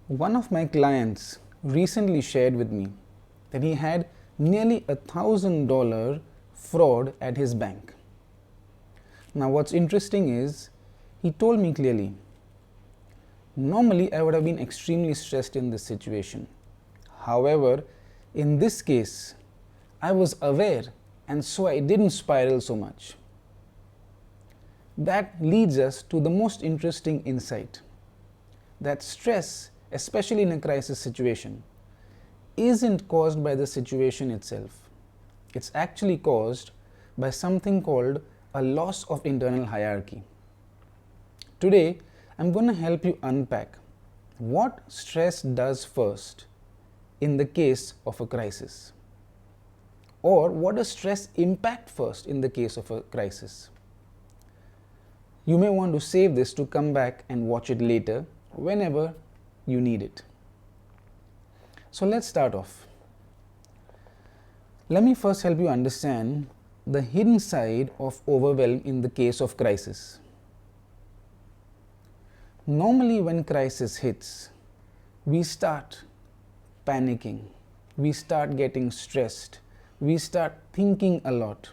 One of my clients recently shared with me that he had nearly $1,000 fraud at his bank. Now, what's interesting is he told me clearly, normally I would have been extremely stressed in this situation. However, in this case, I was aware and so I didn't spiral so much. That leads us to the most interesting insight, that stress, especially in a crisis situation, isn't caused by the situation itself. It's actually caused by something called a loss of internal hierarchy. Today, I'm going to help you unpack what stress does first in the case of a crisis, or what does stress impact first in the case of a crisis. You may want to save this to come back and watch it later whenever you need it. So let's start off. Let me first help you understand the hidden side of overwhelm in the case of crisis. Normally when crisis hits, we start panicking, we start getting stressed, we start thinking a lot,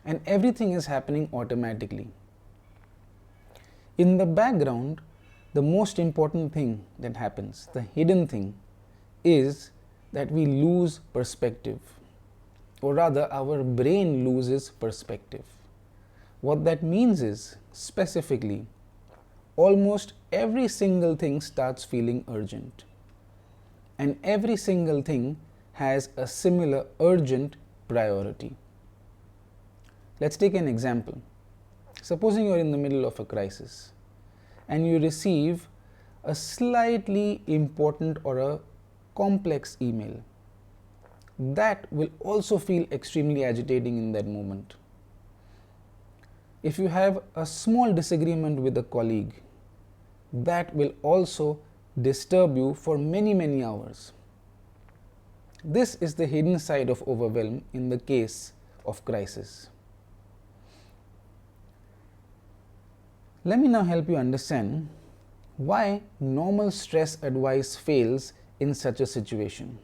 and everything is happening automatically. In the background, the most important thing that happens, the hidden thing, is that we lose perspective, or rather our brain loses perspective. What that means is, specifically, almost every single thing starts feeling urgent, and every single thing has a similar urgent priority. Let's take an example. Supposing you're in the middle of a crisis and you receive a slightly important or a complex email. That will also feel extremely agitating in that moment. If you have a small disagreement with a colleague, that will also disturb you for many hours. This is the hidden side of overwhelm in the case of crisis. Let me now help you understand why normal stress advice fails in such a situation.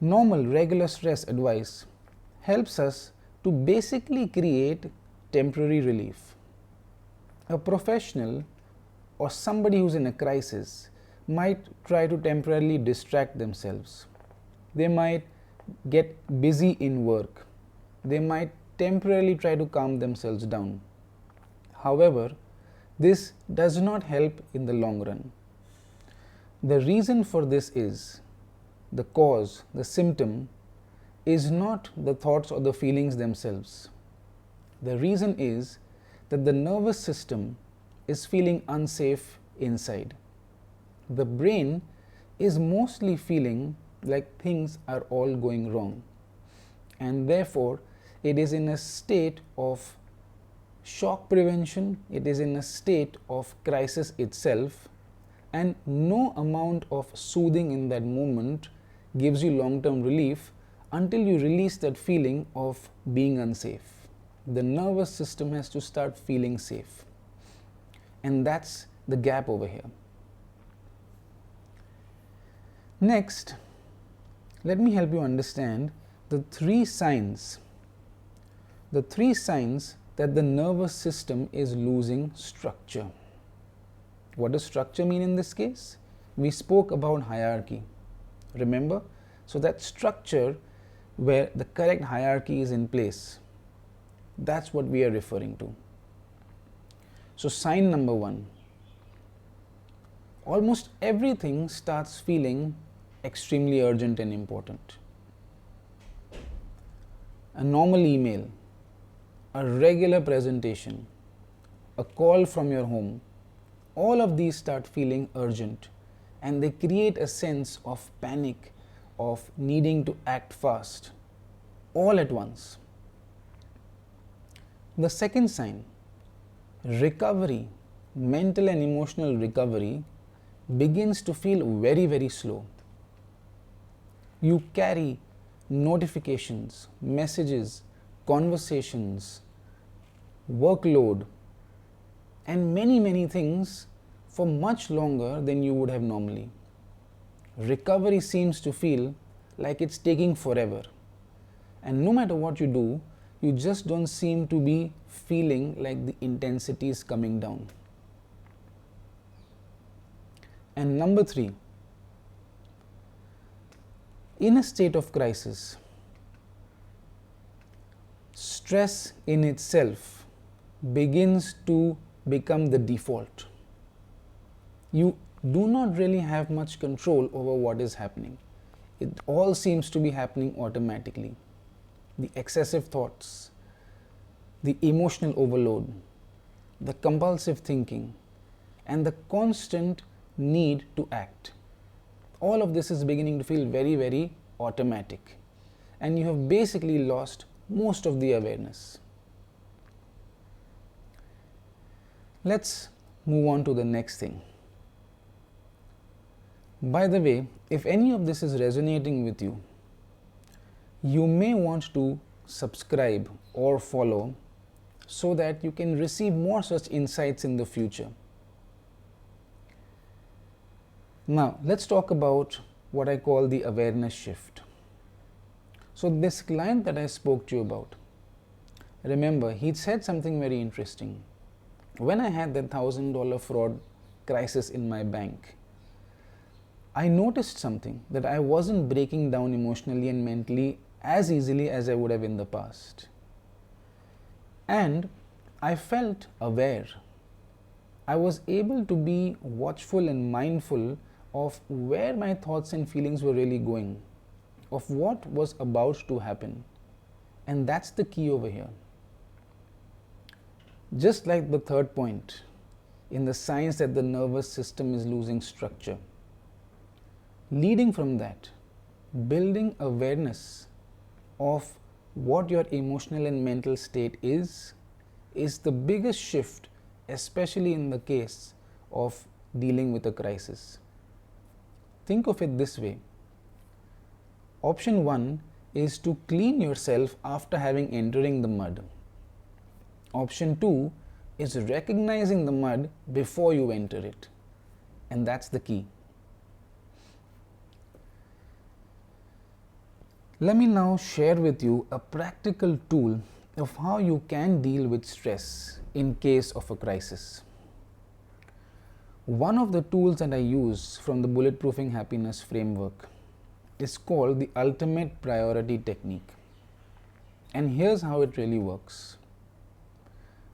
Normal, regular stress advice helps us to basically create temporary relief. A professional or somebody who's in a crisis might try to temporarily distract themselves. They might get busy in work. They might temporarily try to calm themselves down. However, this does not help in the long run. The reason for this is the cause, the symptom, is not the thoughts or the feelings themselves. The reason is that the nervous system is feeling unsafe inside. The brain is mostly feeling like things are all going wrong, and therefore it is in a state of shock prevention, it is in a state of crisis itself, and no amount of soothing in that moment gives you long-term relief until you release that feeling of being unsafe. The nervous system has to start feeling safe, and that's the gap over here. Next, let me help you understand the three signs that the nervous system is losing structure. What does structure mean in this case? We spoke about hierarchy. Remember? So that structure where the correct hierarchy is in place, that's what we are referring to. So sign number one, almost everything starts feeling extremely urgent and important. A normal email, a regular presentation, a call from your home, all of these start feeling urgent, and they create a sense of panic, of needing to act fast, all at once. The second sign, recovery, mental and emotional recovery, begins to feel very slow. You carry notifications, messages, conversations, workload, and many things for much longer than you would have normally. Recovery seems to feel like it's taking forever. And no matter what you do, you just don't seem to be feeling like the intensity is coming down. And number 3, in a state of crisis, stress in itself begins to become the default. You do not really have much control over what is happening. It all seems to be happening automatically. The excessive thoughts, the emotional overload, the compulsive thinking, and the constant need to act. All of this is beginning to feel very, very automatic, and you have basically lost most of the awareness. Let's move on to the next thing. By the way, if any of this is resonating with you, you may want to subscribe or follow so that you can receive more such insights in the future. Now, let's talk about what I call the awareness shift. So this client that I spoke to you about, remember, he said something very interesting. When I had that $1,000 fraud crisis in my bank, I noticed something, that I wasn't breaking down emotionally and mentally as easily as I would have in the past. And I felt aware. I was able to be watchful and mindful of where my thoughts and feelings were really going, of what was about to happen. And that's the key over here. Just like the third point in the signs that the nervous system is losing structure, leading from that, building awareness of what your emotional and mental state is the biggest shift, especially in the case of dealing with a crisis. Think of it this way. Option 1 is to clean yourself after having entering the mud. Option 2 is recognizing the mud before you enter it. And that's the key. Let me now share with you a practical tool of how you can deal with stress in case of a crisis. One of the tools that I use from the Bulletproofing Happiness framework is called the ultimate priority technique. And here's how it really works.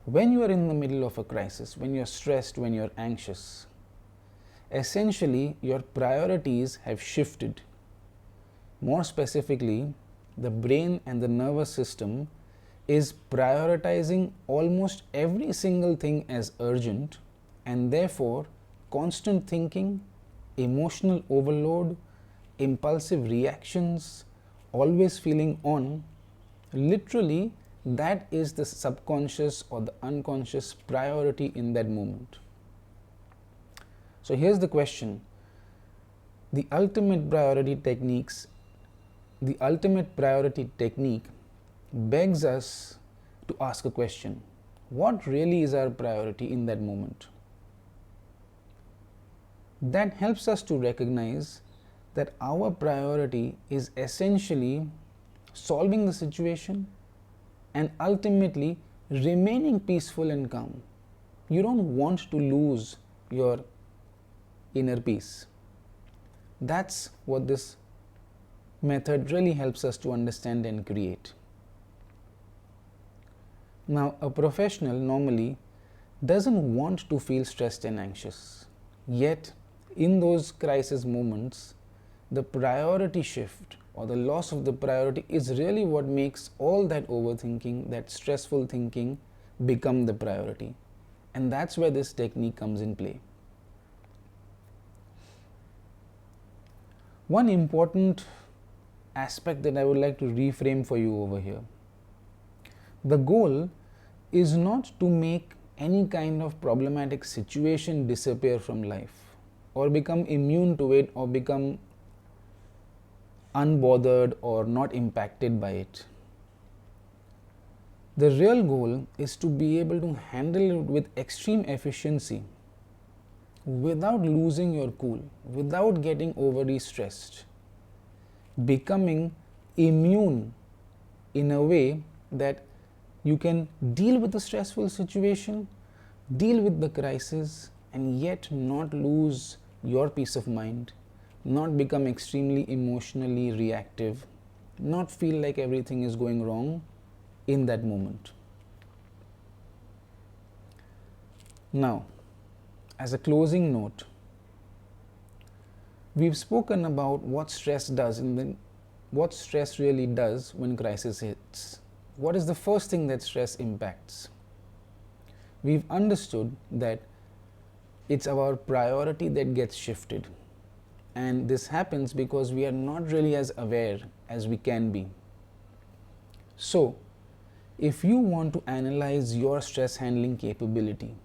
When you are in the middle of a crisis, when you're stressed, when you're anxious, essentially your priorities have shifted. More specifically, the brain and the nervous system is prioritizing almost every single thing as urgent, and therefore constant thinking, emotional overload, impulsive reactions, always feeling on, literally that is the subconscious or the unconscious priority in that moment. So here's the question. The ultimate priority technique begs us to ask a question. What really is our priority in that moment? That helps us to recognize that our priority is essentially solving the situation and ultimately remaining peaceful and calm. You don't want to lose your inner peace. That's what this method really helps us to understand and create. Now, a professional normally doesn't want to feel stressed and anxious. Yet, in those crisis moments, the priority shift or the loss of the priority is really what makes all that overthinking, that stressful thinking, become the priority. And that's where this technique comes in play. One important aspect that I would like to reframe for you over here. The goal is not to make any kind of problematic situation disappear from life or become immune to it or become unbothered or not impacted by it. The real goal is to be able to handle it with extreme efficiency without losing your cool, without getting overly stressed, becoming immune in a way that you can deal with the stressful situation, deal with the crisis, and yet not lose your peace of mind, not become extremely emotionally reactive, not feel like everything is going wrong in that moment. Now, as a closing note, we've spoken about what stress does what stress really does when crisis hits. What is the first thing that stress impacts? We've understood that it's our priority that gets shifted. And this happens because we are not really as aware as we can be. So, if you want to analyze your stress handling capability,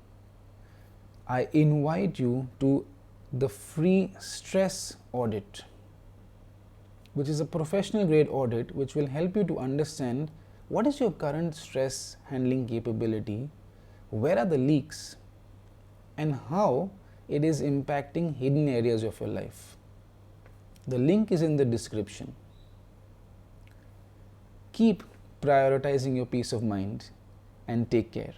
I invite you to the free stress audit, which is a professional grade audit which will help you to understand what is your current stress handling capability, where are the leaks, and how it is impacting hidden areas of your life. The link is in the description. Keep prioritizing your peace of mind and take care.